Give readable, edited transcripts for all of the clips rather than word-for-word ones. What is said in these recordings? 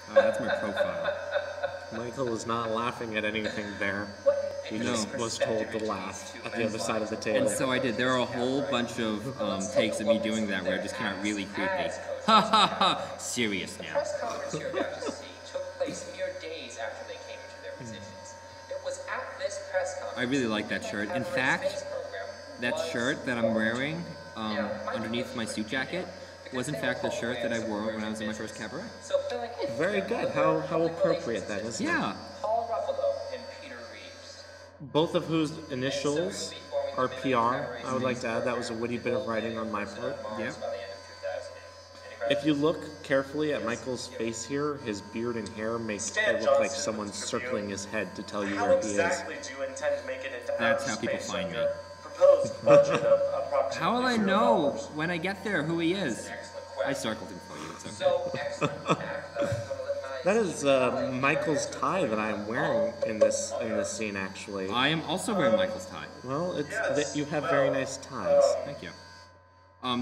Oh, that's my profile. Michael was not laughing at anything there. He just was told to laugh at the other side of the table. And so I did. There are a whole bunch of takes of me doing that where it just came out really creepy. Ha ha ha! Serious now. Press conference you're about to see took place mere days after they came into their positions. It was at this press conference. I really like that shirt. In fact, that shirt that I'm wearing underneath my suit jacket was in fact the shirt that I wore when I was in my first cabaret. Very good. How appropriate that is. Yeah. Paul Ruffalo and Peter Reeves. Both of whose initials are PR. I would like to add that was a witty bit of writing on my part. Yeah. If you look carefully at Michael's face here, his beard and hair make it look like someone's circling his head to tell you where he is. That's how people find me. How will I know when I get there who he is? I circled him for you. It's okay. That is Michael's tie that I am wearing in this scene. Actually, I am also wearing Michael's tie. well, it's that you have very nice ties. Thank you.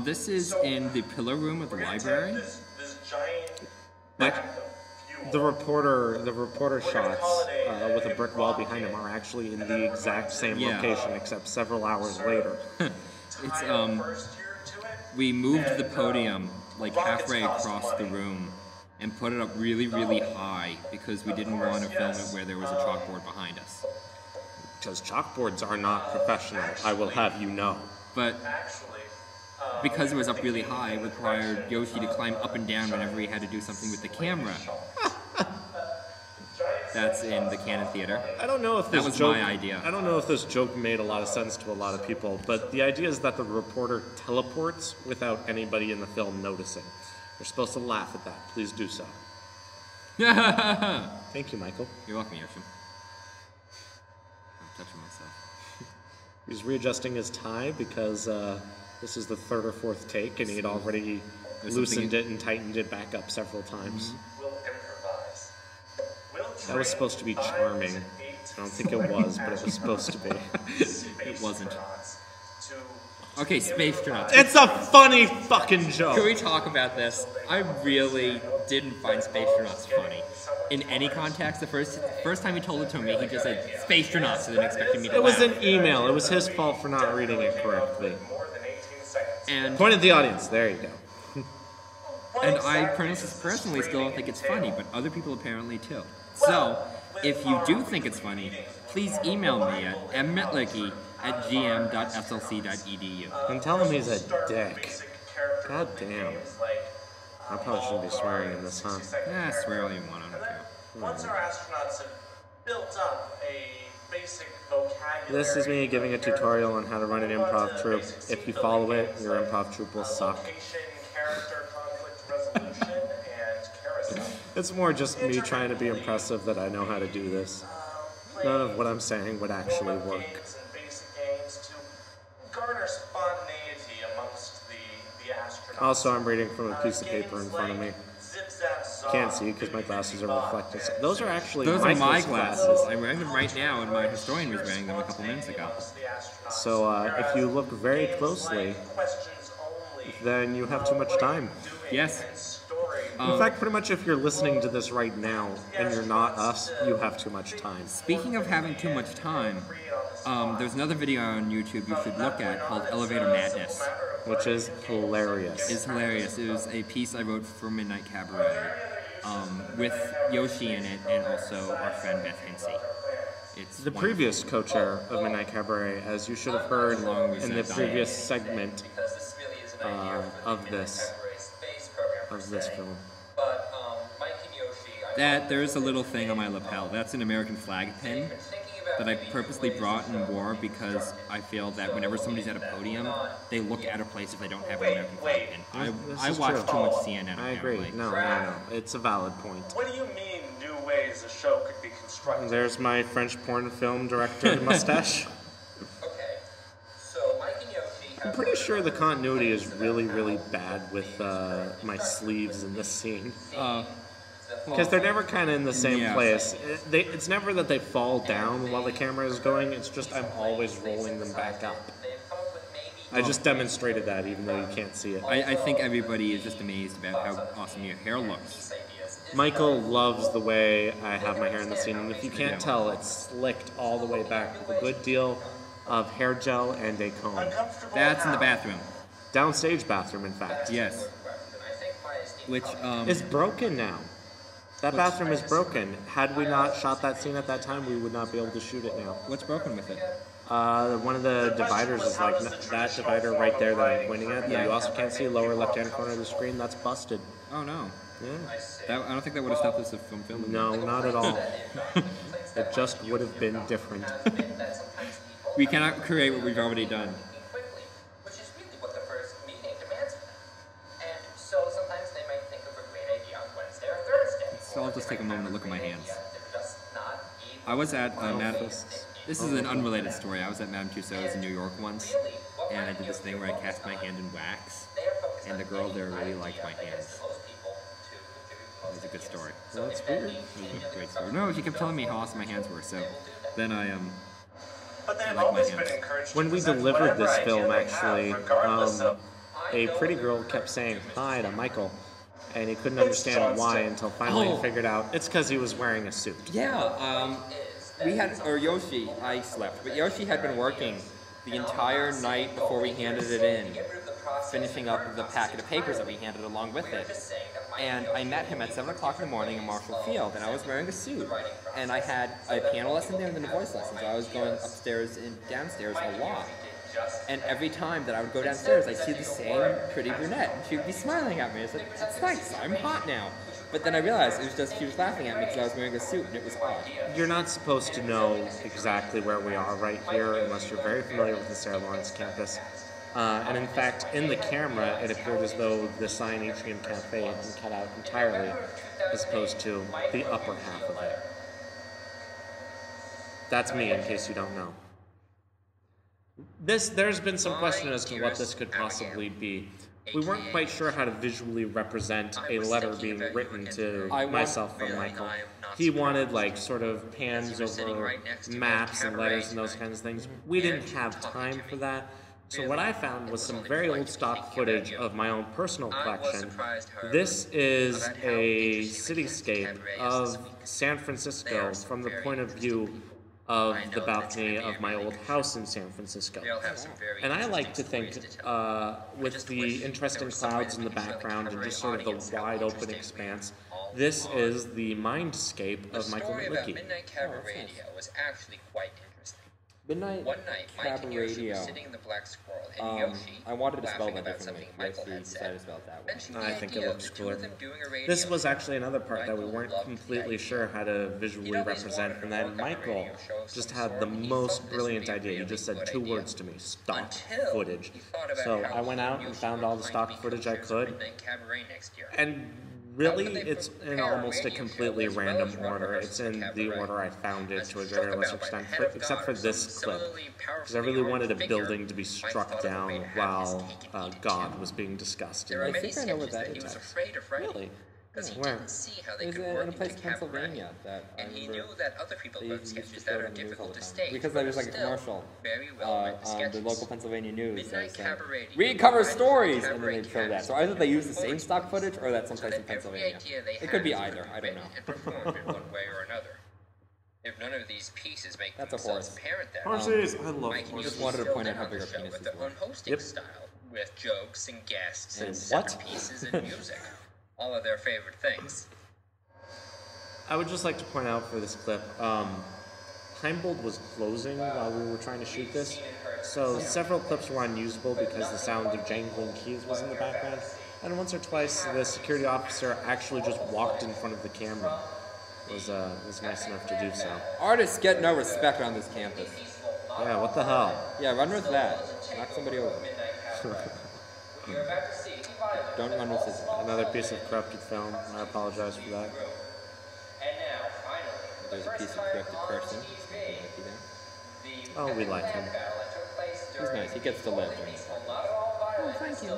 This is in the pillar room of the library. Like, the reporter shots with a brick wall behind him are actually in the exact same location, except several hours later. It's we moved the podium like halfway across the room and put it up really, really high because we didn't want to film it where there was a chalkboard behind us. Because chalkboards are not professional, I will have you know. But because it was up really high, it required Yoshi to climb up and down whenever he had to do something with the camera. That's in the Cannon Theater. I don't know if that was my idea. I don't know if this joke made a lot of sense to a lot of people, but the idea is that the reporter teleports without anybody in the film noticing. You're supposed to laugh at that. Please do so. Thank you, Michael. You're welcome, Yoshi. I'm touching myself. He's readjusting his tie because this is the third or fourth take, and he had already loosened it and tightened it back up several times. That was supposed to be charming. I don't think it was, but it was supposed to be. It wasn't. Okay, Space Astronauts. It's a funny fucking joke! Can we talk about this? I really didn't find Space Astronauts funny. In any context, the first time he told it to me, he just said, Space Astronauts, and then expected me to laugh. It was an email. It was his fault for not reading it correctly. And point at the audience. There you go. And I personally still don't think it's funny, but other people apparently too. So, if you do think it's funny, please email me at mmietlicki@gm.slc.edu. And tell him he's a dick. God damn. I probably shouldn't be swearing in this, huh? Yeah, swear all you want, I don't care. Once our astronauts have built up a basic vocabulary... This is me giving a tutorial on how to run an improv troupe. If you follow it, your improv troupe will suck. It's more just me trying to be impressive that I know how to do this. None of what I'm saying would actually work. Also, I'm reading from a piece of paper in front of me. Can't see because my glasses are reflective. Those are actually my glasses. I'm wearing them right now, and my historian was wearing them a couple minutes ago. So if you look very closely, then you have too much time. Yes. In fact, pretty much if you're listening to this right now and you're not us, you have too much time. Speaking of having too much time, there's another video on YouTube you should look at called Elevator Madness. Which is hilarious. It's hilarious. It was a piece I wrote for Midnight Cabaret with Yoshi in it and also our friend Beth Hinsey. It's the previous co-chair of Midnight Cabaret, as you should have heard in the previous segment of this film. That there's a little thing on my lapel. That's an American flag pin that I purposely brought and wore because I feel that whenever somebody's at a podium, they look out of place if they don't have an American flag pin. I watch too much CNN. I agree. No. It's a valid point. What do you mean, new ways a show could be constructed? There's my French porn film director mustache. I'm pretty sure the continuity is really, really bad with my sleeves in this scene. Because they're never kind of in the same place. It's never that they fall down while the camera is going, it's just I'm always rolling them back up. I just demonstrated that even though you can't see it. I think everybody is just amazed about how awesome your hair looks. Michael loves the way I have my hair in the scene, and if you can't tell, it's slicked all the way back with a good deal of hair gel and a comb. That's in the bathroom. Downstage bathroom, in fact. Yes. Which, It's broken now. That bathroom is broken. Had we not shot that scene at that time, we would not be able to shoot it now. what's broken with it? One of the dividers is like that divider right there that I'm pointing at. That you also can't see lower left-hand corner of the screen. That's busted. Oh, no. Yeah. I don't think that would have stopped us from filming. No, not at all. It just would have been different. We cannot create what we've already done. Quickly, which is really what the first meeting demands of them. And so sometimes they might think of a great idea on Wednesday or Thursday. So I'll just take a moment to look at my hands. They're just not able I was at Madame... Fists. This is an unrelated story. I was at Madame Tussauds in New York once, and I did this thing where I cast my hand in wax, and the girl there really liked my hands. It was a good story. Well, that's weird. It was a great story. No, she kept telling me how awesome my hands were, so then But they have like my always hands. been encouraged When to we present delivered whatever this idea film, they actually, have, regardless of a pretty girl kept saying hi to Michael, and he couldn't understand why until finally he figured out it's because he was wearing a suit. yeah, we had, or Yoshi, I slept, but Yoshi had been working the entire night before we handed it in, finishing up the packet of papers that we handed along with it. And I met him at 7 o'clock in the morning in Marshall Field, and I was wearing a suit. And I had a piano lesson there and then a voice lesson, so I was going upstairs and downstairs a lot. And every time that I would go downstairs, I'd see the same pretty brunette, and she would be smiling at me. I said, "That's nice, I'm hot now." But then I realized it was just she was laughing at me because I was wearing a suit, and it was odd. You're not supposed to know exactly where we are right here unless you're very familiar with the Sarah Lawrence campus. And in fact, in the camera, it appeared as though the sign Atrium Cafe had been cut out entirely, as opposed to the upper half of it. That's me, in case you don't know. There's been some question as to what this could possibly be. We weren't quite sure how to visually represent a letter being written to myself from Michael. He wanted like sort of pans over maps and letters and those kinds of things. We didn't have time for that. So what I found was some very old stock footage of my own personal collection. This is a cityscape of San Francisco from the point of view of the balcony of my old house in San Francisco. And I like to think, with the interesting clouds in the background and just sort of the wide open expanse, this is the mindscape of Michael Mietlicki. Midnight Cabaret was actually quite interesting. Midnight One night, Mike and Yoshi were Cabaret. sitting in the Black Squirrel, and Yoshi, I wanted to spell laughing that about differently. something Michael Yoshi had decided said, to spell it that way. mentioned I the think it idea looks of the two cooler. of them doing a radio This was show. actually another part that we Michael weren't loved the completely idea. sure how to visually He'd always represent, wanted and to then work on a Michael radio show of just some had the sort, and he most thought this brilliant would be a idea. He really just said good 2 idea. words to me: stock Until footage. he thought about So how I went out and Yoshi found would all the find stock people footage I for could, Midnight Cabaret next year. and really it's in almost a completely random order. It's in the order I found it to a greater or lesser extent, except for this clip, because I really wanted a building to be struck down while God was being discussed. There are I many think I know what sketches that he was is. afraid of writing. Really? Because he Where? didn't see how they It was could in work a place in in cabaret. Pennsylvania that I And he remember knew that other people they wrote used to sketches show that it are on the news all difficult the to time. stage. Because but there was like a still commercial very well written on the sketches. local Pennsylvania news that Midnight said, Cabaret. "Read cover Midnight stories," and then Cabaret they'd show that. cast So either they used the forward same stock footage or that's so someplace in that every Pennsylvania. idea they It could be had either. I don't written know. and performed in one way or another. If none of these pieces make That's a themselves horse. apparent that Horses, I love Mike and horses. Just Yoshi wanted to filled point out in how on big the our show penises with their were. own hosting Yep. style, with jokes and guests and And separate what? pieces and music. All of their favorite things. I would just like to point out for this clip, Heimbold was closing while we were trying to shoot this, so several clips were unusable because the sound of jangling keys was in the background, and once or twice the security officer actually just walked in front of the camera. Was nice enough to do so. Artists get no respect on this campus. Yeah, what the hell? Yeah, run with that. Knock somebody over. Don't run with scissors. Another piece of corrupted film. I apologize for that. There's a piece of corrected person. Oh, we like him. He's nice. He gets to live during this time. Oh, thank you.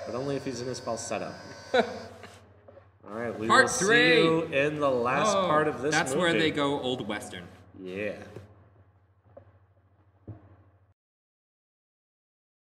But only if he's in his falsetto. Alright, we Part will see 3. you in the last part of this That's movie. where they go old western. Yeah.